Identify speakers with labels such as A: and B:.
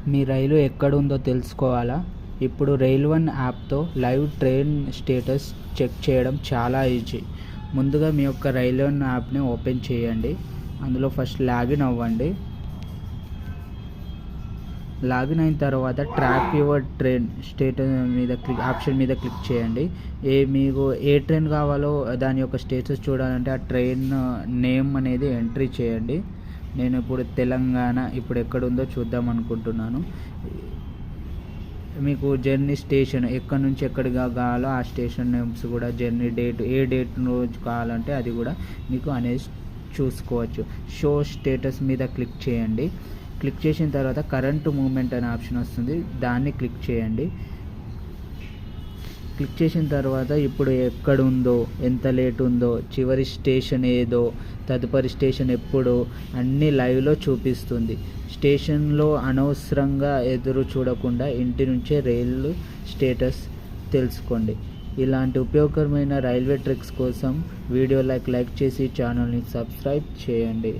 A: మీ రైలు ఎక్కడుందో తెలుసుకోవాలా? ఇప్పుడు రైల్1 యాప్తో లైవ్ ట్రైన్ స్టేటస్ చెక్ చేయడం చాలా ఈజీ. ముందుగా మీ యొక్క రైల్1 యాప్ని ఓపెన్ చేయండి. అందులో ఫస్ట్ లాగిన్ అవ్వండి. లాగిన్ అయిన తర్వాత ట్రాక్ యువర్ ట్రైన్ స్టేటస్ మీద ఆప్షన్ మీద క్లిక్ చేయండి. మీకు ఏ ట్రైన్ కావాలో దాని యొక్క స్టేటస్ చూడాలంటే ఆ ట్రైన్ నేమ్ అనేది ఎంట్రీ చేయండి. నేను ఇప్పుడు తెలంగాణ ఇప్పుడు ఎక్కడుందో చూద్దాం అనుకుంటున్నాను. మీకు జర్నీ స్టేషన్ ఎక్కడి నుంచి ఎక్కడికి కావాలో ఆ స్టేషన్ నేమ్స్ కూడా, జర్నీ డేట్ ఏ డేట్ రోజు కావాలంటే అది కూడా మీకు అనేది చూసుకోవచ్చు. షో స్టేటస్ మీద క్లిక్ చేయండి. క్లిక్ చేసిన తర్వాత కరెంట్ మూమెంట్ అనే ఆప్షన్ వస్తుంది, దాన్ని క్లిక్ చేయండి. క్లిక్ చేసిన తర్వాత ఇప్పుడు ఎక్కడ ఉందో, ఎంత లేట్ ఉందో, చివరి స్టేషన్ ఏదో, తదుపరి స్టేషన్ ఎప్పుడు అన్నీ లైవ్లో చూపిస్తుంది. స్టేషన్లో అనవసరంగా ఎదురు చూడకుండా ఇంటి నుంచే రైలు స్టేటస్ తెలుసుకోండి. ఇలాంటి ఉపయోగకరమైన రైల్వే ట్రిక్స్ కోసం వీడియో లైక్ చేసి ఛానల్ని సబ్స్క్రైబ్ చేయండి.